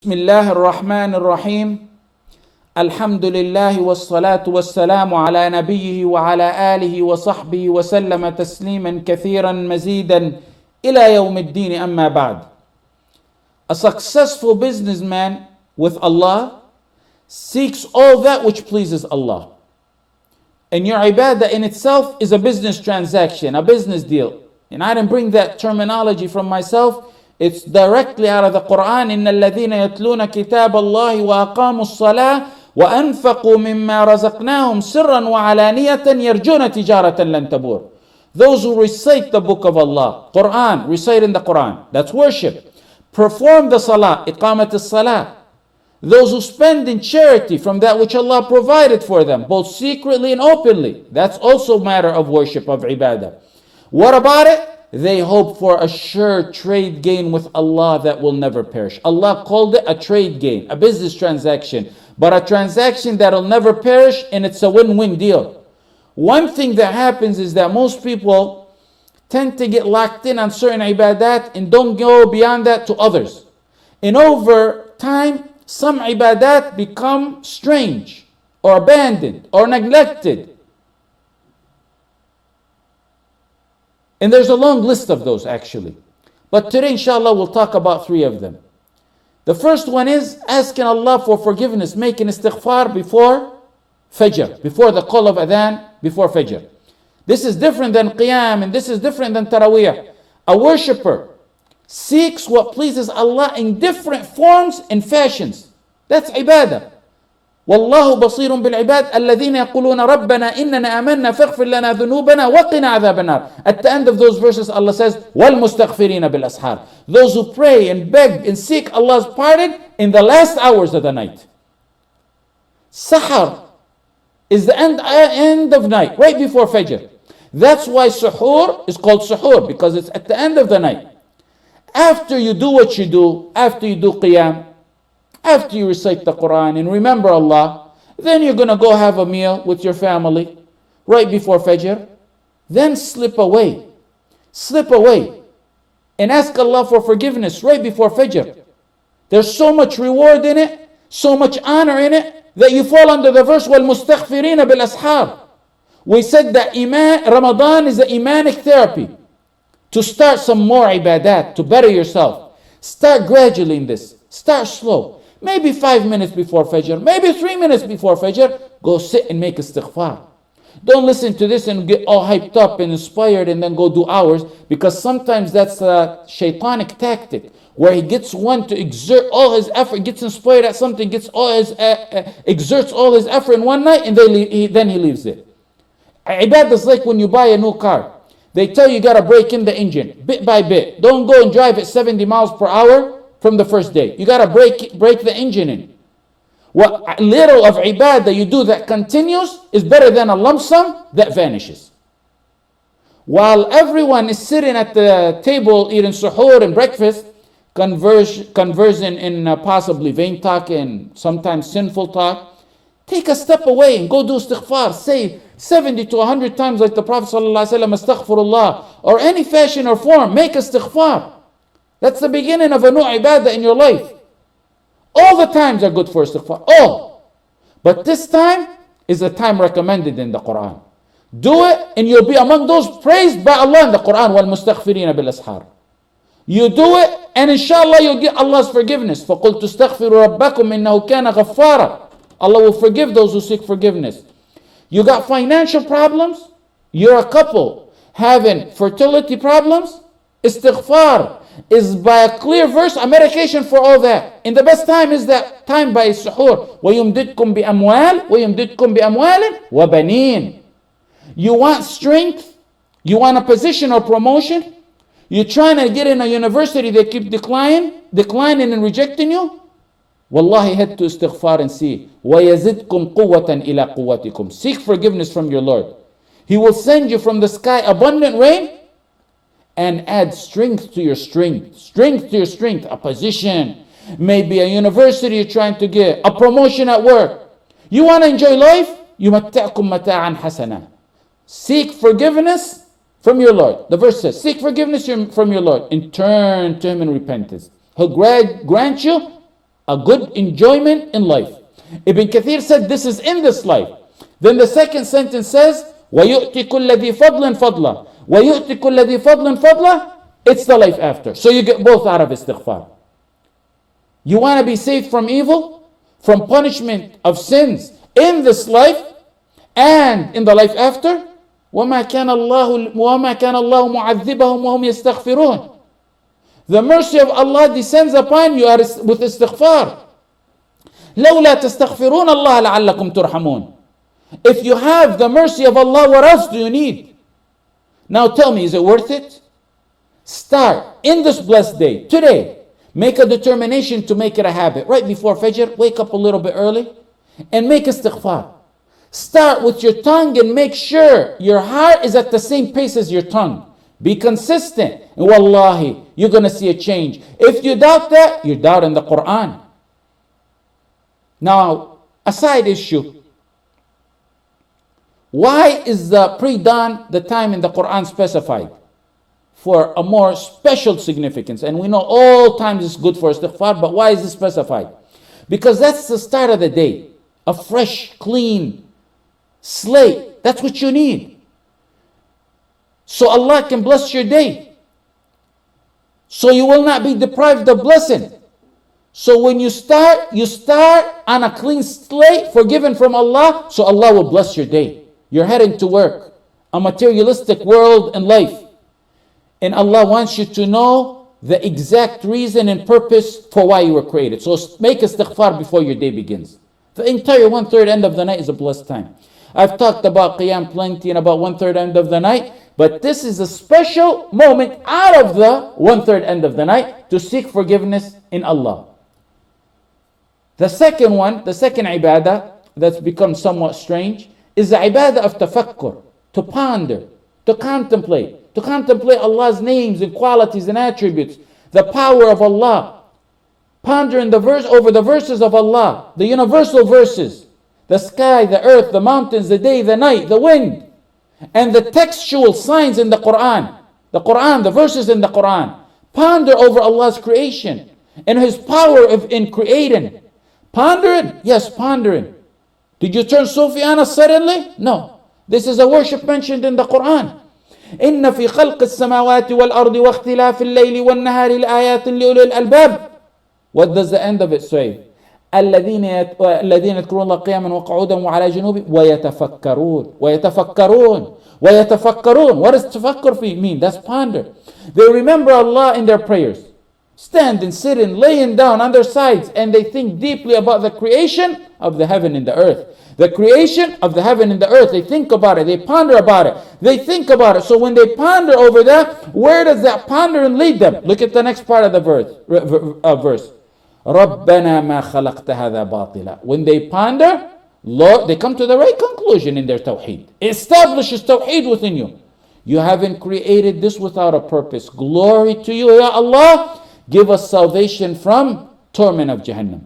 بسم الله الرحمن الرحيم الحمد لله والصلاة والسلام على نبيه وعلى آله وصحبه وسلم تسليما كثيرا مزيدا إلى يوم الدين أما بعد. A successful businessman with Allah seeks all that which pleases Allah. And your ibadah in itself is a business transaction, a business deal. And I didn't bring that terminology from myself. It's directly out of the Quran. إن الذين يتلون كتاب الله وأقاموا الصلاة وأنفقوا مما رزقناهم سرا وعلانية يرجون تجارة لن تبور. Those who recite the book of Allah, Quran, reciting the Quran, that's worship. Perform the salah, iqamat as-salah. Those who spend in charity from that which Allah provided for them, both secretly and openly, that's also a matter of worship, of ibadah. What about it? They hope for a sure trade gain with Allah that will never perish. Allah called it a trade gain, a business transaction, but a transaction that will never perish, and it's a win-win deal. One thing that happens is that most people tend to get locked in on certain ibadat and don't go beyond that to others. And over time, some ibadat become strange or abandoned or neglected. And there's a long list of those actually. But today, inshallah, we'll talk about 3 of them. The first one is asking Allah for forgiveness, making istighfar before Fajr, before the call of adhan, before Fajr. This is different than Qiyam, and this is different than Taraweeh. A worshipper seeks what pleases Allah in different forms and fashions. That's ibadah. والله بصير بالعباد الذين يقولون ربنا إننا آمنا فاغفر لنا ذنوبنا وقنا عذاب النار. At the end of those verses, Allah says, وَالْمُسْتَغْفِرِينَ بِالْأَسْحَارِ. Those who pray and beg and seek Allah's pardon in the last hours of the night. Sahar is the end of night, right before Fajr. That's why suhoor is called suhoor, because it's at the end of the night. After you do what you do, after you do qiyam, after you recite the Quran and remember Allah, then you're going to go have a meal with your family right before Fajr. Then slip away and ask Allah for forgiveness right before Fajr. There's so much reward in it, so much honor in it, that you fall under the verse وَالْمُسْتَغْفِرِينَ بِالْأَسْحَارِ. We said that Ramadan is an imanic therapy to start some more ibadat, to better yourself. Start gradually in this. Start slow. Maybe 5 minutes before Fajr, maybe 3 minutes before Fajr, go sit and make istighfar. Don't listen to this and get all hyped up and inspired and then go do hours, because sometimes that's a shaitanic tactic where he gets one to exert all his effort, gets inspired at something, gets all his exerts all his effort in one night, and then he leaves it. Ibadah is like when you buy a new car. They tell you got to break in the engine bit by bit. Don't go and drive at 70 miles per hour from the first day. You got to break the engine in. What little of ibadah you do that continues is better than a lump sum that vanishes. While everyone is sitting at the table eating suhoor and breakfast, conversing in possibly vain talk and sometimes sinful talk, take a step away and go do istighfar. Say 70 to 100 times like the Prophet ﷺ, astaghfirullah, or any fashion or form, make istighfar. That's the beginning of a new ibadah in your life. All the times are good for istighfar. All. But this time is the time recommended in the Quran. Do it and you'll be among those praised by Allah in the Quran. وَالْمُسْتَغْفِرِينَ بِالْأَسْحَارِ. You do it and inshallah you'll get Allah's forgiveness. فَقُلْ تُسْتَغْفِرُوا رَبَّكُمْ إِنَّهُ كَانَ غَفَّارًا. Allah will forgive those who seek forgiveness. You got financial problems? You're a couple having fertility problems? Istighfar is by a clear verse a medication for all that. And the best time is that time by suhoor. وَيُمْدِدْكُمْ بِأَمْوَالٍ وَبَنِينَ. You want strength? You want a position or promotion? You're trying to get in a university, they keep declining and rejecting you? Wallahi, head to istighfar and see. وَيَزِدْكُمْ قُوَّةً إِلَىٰ قُوَّتِكُمْ. Seek forgiveness from your Lord. He will send you from the sky abundant rain and add strength to your strength. A position, maybe a university you're trying to get, a promotion at work. You want to enjoy life? يُمَتَّعْكُمْ مَتَاعًا حَسَنًا. Seek forgiveness from your Lord. The verse says, seek forgiveness from your Lord and turn to Him in repentance. He'll grant you a good enjoyment in life. Ibn Kathir said this is in this life. Then the second sentence says, وَيُؤْتِ كُلَّ ذِي فَضْلٍ فَضْلًا. وَيُؤْتِ كُلَّ ذِي فَضْلٍ فَضْلًا. It's the life after. So you get both out of istighfar. You want to be saved from evil, from punishment of sins in this life and in the life after. وَمَا كَانَ اللَّهُ مُعَذِّبَهُمْ وَهُمْ يَسْتَغْفِرُونَ. The mercy of Allah descends upon you with istighfar. لَوْلَا تَسْتَغْفِرُونَ اللَّهَ لَعَلَّكُمْ تُرْحَمُونَ. If you have the mercy of Allah, what else do you need? Now tell me, is it worth it? Start in this blessed day, today. Make a determination to make it a habit. Right before Fajr, wake up a little bit early and make istighfar. Start with your tongue and make sure your heart is at the same pace as your tongue. Be consistent. And wallahi, you're going to see a change. If you doubt that, you're doubting the Quran. Now, a side issue. Why is the pre-dawn the time in the Quran specified? For a more special significance. And we know all times is good for istighfar, but why is it specified? Because that's the start of the day. A fresh, clean slate. That's what you need. So Allah can bless your day. So you will not be deprived of blessing. So when you start on a clean slate, forgiven from Allah, so Allah will bless your day. You're heading to work, a materialistic world and life. And Allah wants you to know the exact reason and purpose for why you were created. So make istighfar before your day begins. The entire 1/3 end of the night is a blessed time. I've talked about Qiyam plenty and about 1/3 end of the night, but this is a special moment out of the 1/3 end of the night to seek forgiveness in Allah. The second ibadah that's become somewhat strange is the ibadah of tafakkur, to ponder, to contemplate Allah's names and qualities and attributes, the power of Allah. Ponder over the verses of Allah, the universal verses, the sky, the earth, the mountains, the day, the night, the wind, and the textual signs in the Quran, the verses in the Quran. Ponder over Allah's creation and His power in creating. Pondering? Yes, pondering. Did you turn Sufiana suddenly? No. This is a worship mentioned in the Quran. إن في خلق السماوات والأرض واختلاف الليل والنهار لآيات لأولي الألباب. What does the end of it say? الذين يذكرون الله قياما وقعودا وعلى جنوبهم ويتفكرون. What does tafakkur mean? That's ponder. They remember Allah in their prayers, standing, sitting, laying down on their sides, and they think deeply about the creation of the heaven and the earth. The creation of the heaven and the earth. They think about it. They ponder about it. They think about it. So when they ponder over that, where does that pondering lead them? Look at the next part of the verse. رَبَّنَا مَا خَلَقْتَ هَذَا بَاطِلًا. When they ponder, Lord, they come to the right conclusion in their tawheed. It establishes tawheed within you. You haven't created this without a purpose. Glory to you, Ya Allah. Give us salvation from torment of Jahannam.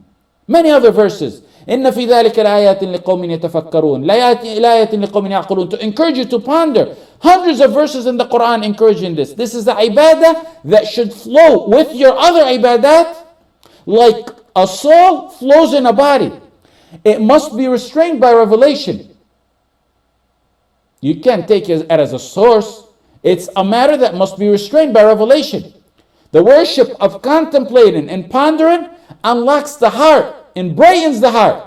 Many other verses. إن في ذلك الآيات لقوم يتفكرون لآيات لقوم يعقلون. To encourage you to ponder. Hundreds of verses in the Quran encouraging this. This is the ibadah that should flow with your other ibadat like a soul flows in a body. It must be restrained by revelation. You can't take it as a source. It's a matter that must be restrained by revelation. The worship of contemplating and pondering unlocks the heart and brightens the heart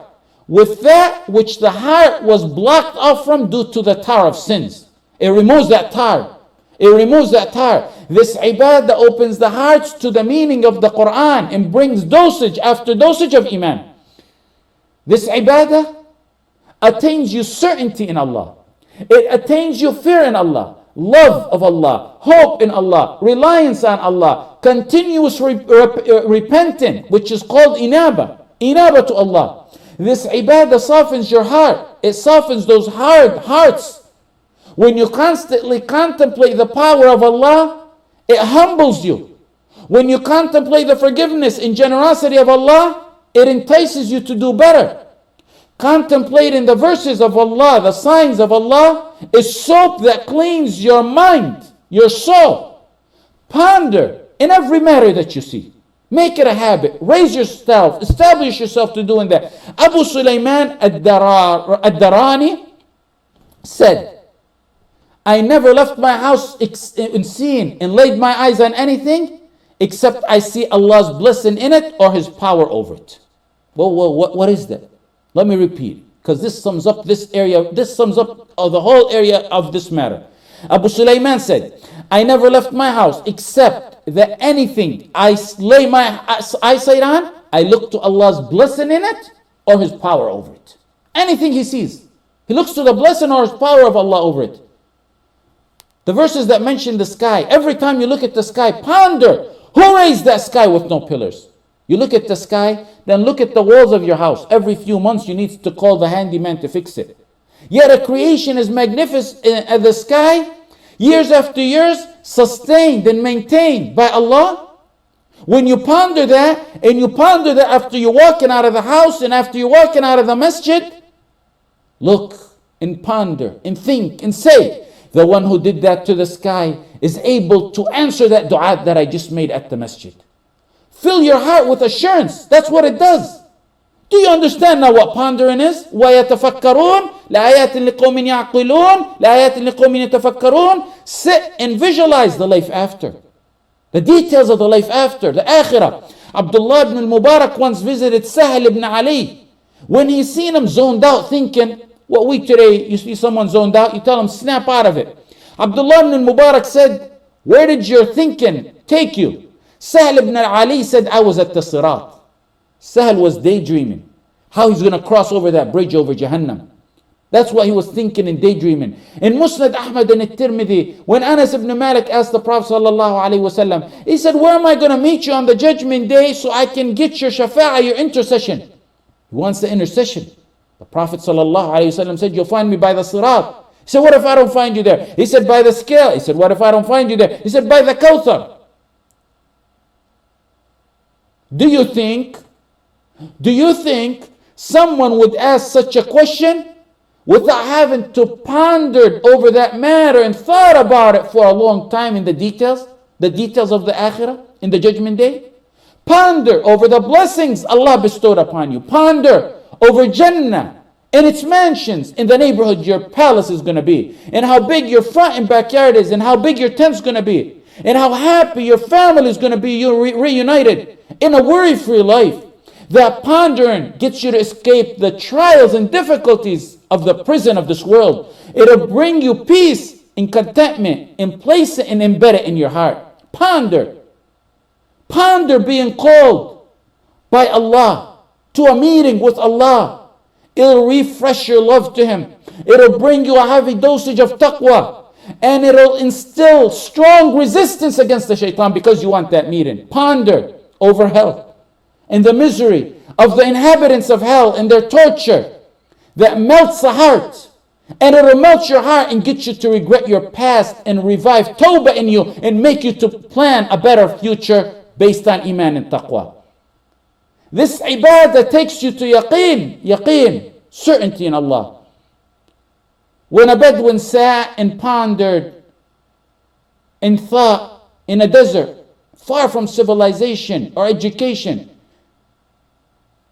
with that which the heart was blocked off from due to the tar of sins. It removes that tar. This ibadah opens the hearts to the meaning of the Quran and brings dosage after dosage of iman. This ibadah attains you certainty in Allah. It attains you fear in Allah, love of Allah, hope in Allah, reliance on Allah, continuous repenting, which is called inaba to Allah. This ibadah softens your heart. It softens those hard hearts. When you constantly contemplate the power of Allah, it humbles you. When you contemplate the forgiveness and generosity of Allah, it entices you to do better. Contemplating the verses of Allah, the signs of Allah, is soap that cleans your mind, your soul. Ponder in every matter that you see. Make it a habit. Raise yourself. Establish yourself to doing that. Abu Sulaiman ad-Darani said, I never left my house in seeing and laid my eyes on anything except I see Allah's blessing in it or His power over it. Well, what is that? Let me repeat, because this sums up this area. This sums up the whole area of this matter. Abu Sulaiman said, I never left my house except that anything I lay my eyesight on, I look to Allah's blessing in it or His power over it. Anything he sees, he looks to the blessing or His power of Allah over it. The verses that mention the sky, every time you look at the sky, ponder, who raised that sky with no pillars? You look at the sky, then look at the walls of your house. Every few months you need to call the handyman to fix it. Yet a creation is magnificent at the sky, years after years, sustained and maintained by Allah. When you ponder that, and you ponder that after you're walking out of the house and after you're walking out of the masjid, look and ponder and think and say, the one who did that to the sky is able to answer that dua that I just made at the masjid. Fill your heart with assurance. That's what it does. Do you understand now what pondering is? وَيَتَفَكَّرُونَ لَآيَاتٍ لِقَوْمٍ يَعْقِلُونَ لَآيَاتٍ لِقَوْمٍ يَتَفَكَّرُونَ. Sit and visualize the life after. The details of the life after, the akhirah. Abdullah ibn al-Mubarak once visited Sahal ibn Ali. When he seen him zoned out thinking, what we today, you see someone zoned out, you tell him, snap out of it. Abdullah ibn al-Mubarak said, where did your thinking take you? Sahal ibn Ali said, I was at the Sirat. Sahal was daydreaming. How he's going to cross over that bridge over Jahannam. That's what he was thinking and daydreaming. In Musnad Ahmad and At-Tirmidhi, when Anas ibn Malik asked the Prophet ﷺ, he said, where am I going to meet you on the judgment day so I can get your shafa'ah, your intercession? He wants the intercession. The Prophet ﷺ said, you'll find me by the Sirat. He said, what if I don't find you there? He said, by the scale. He said, what if I don't find you there? He said, by the Kawthar. Do you think someone would ask such a question without having to ponder over that matter and thought about it for a long time in the details of the akhirah, in the judgment day? Ponder over the blessings Allah bestowed upon you. Ponder over Jannah and its mansions in the neighborhood your palace is going to be, and how big your front and backyard is, and how big your tent's going to be, and how happy your family is going to be, you're reunited in a worry-free life. That pondering gets you to escape the trials and difficulties of the prison of this world. It'll bring you peace and contentment and place it and embed it in your heart. Ponder. Ponder being called by Allah to a meeting with Allah. It'll refresh your love to Him. It'll bring you a heavy dosage of taqwa. And it'll instill strong resistance against the shaitan because you want that meeting. Ponder over hell and the misery of the inhabitants of hell and their torture that melts the heart. And it'll melt your heart and get you to regret your past and revive tawbah in you and make you to plan a better future based on iman and taqwa. This ibadah takes you to yaqeen, certainty in Allah. When a Bedouin sat and pondered and thought in a desert, far from civilization or education,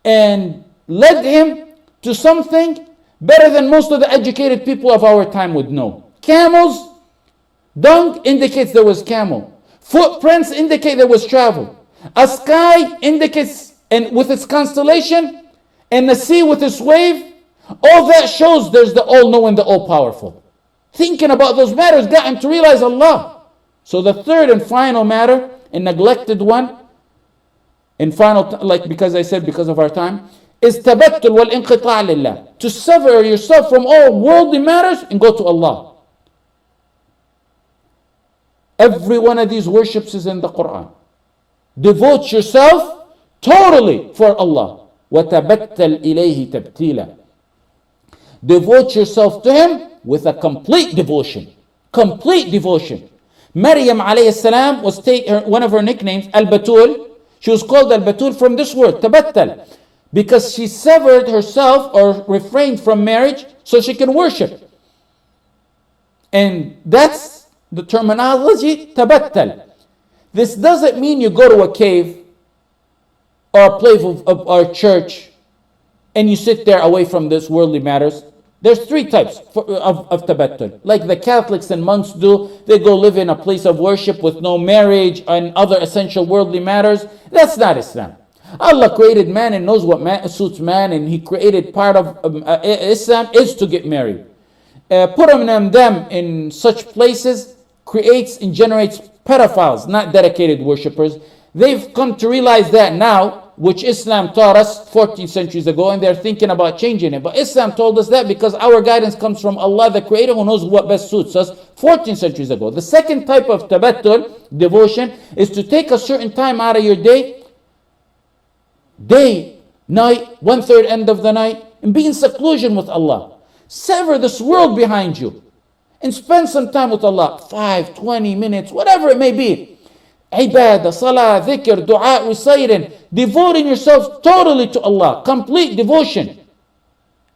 and led him to something better than most of the educated people of our time would know. Camels, dung indicates there was camel. Footprints indicate there was travel. A sky indicates, and with its constellation, and the sea with its wave, all that shows there's the all-knowing, the all-powerful. Thinking about those matters got him to realize Allah. So the third and final matter, and neglected one, and final, because I said because of our time, is tabattul wal inqita' lillah. To sever yourself from all worldly matters and go to Allah. Every one of these worships is in the Quran. Devote yourself totally for Allah. وَتَبَتَّلْ إِلَيْهِ تَبْتِيلًا. Devote yourself to Him with a complete devotion. Complete devotion. Maryam alayhi salam was one of her nicknames, Al-Batul. She was called Al-Batul from this word, tabattal, because she severed herself or refrained from marriage so she can worship. And that's the terminology, tabattal. This doesn't mean you go to a cave or a place of our church, and you sit there away from this worldly matters. There's three types of tabattul. Like the Catholics and monks do, they go live in a place of worship with no marriage and other essential worldly matters. That's not Islam. Allah created man and knows what suits man, and He created part of Islam is to get married. Putting them in such places creates and generates pedophiles, not dedicated worshippers. They've come to realize that now, which Islam taught us 14 centuries ago, and they're thinking about changing it. But Islam told us that because our guidance comes from Allah, the Creator, who knows what best suits us 14 centuries ago. The second type of tabattul, devotion, is to take a certain time out of your day, night, 1/3 end of the night, and be in seclusion with Allah. Sever this world behind you and spend some time with Allah, 5, 20 minutes, whatever it may be. Ibadah, salah, dhikr, dua, reciting, devoting yourselves totally to Allah, complete devotion.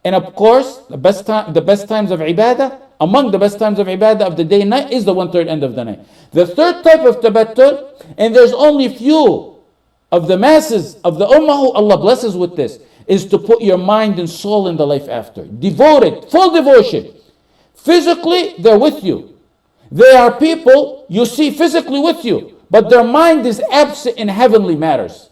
And of course, the best times of ibadah, among the best times of ibadah of the day and night is the 1/3 end of the night. The third type of tabattul, and there's only few of the masses of the ummah who Allah blesses with this, is to put your mind and soul in the life after. Devoted, full devotion. Physically, they're with you. They are people you see physically with you, but their mind is absent in heavenly matters.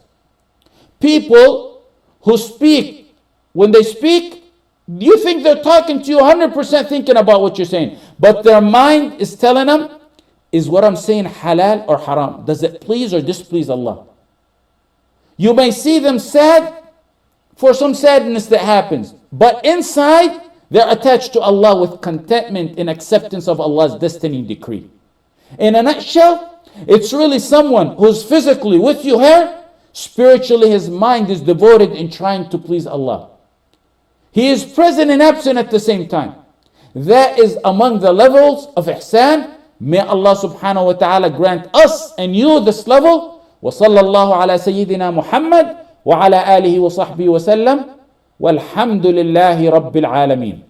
People who speak, when they speak, you think they're talking to you 100% thinking about what you're saying, but their mind is telling them, is what I'm saying halal or haram? Does it please or displease Allah? You may see them sad for some sadness that happens, but inside they're attached to Allah with contentment and acceptance of Allah's destiny decree. In a nutshell, it's really someone who's physically with you here, spiritually his mind is devoted in trying to please Allah. He is present and absent at the same time. That is among the levels of ihsan. May Allah subhanahu wa ta'ala grant us and you this level. وصلى الله على سيدنا محمد وعلى آله وصحبه وسلم والحمد لله رب العالمين.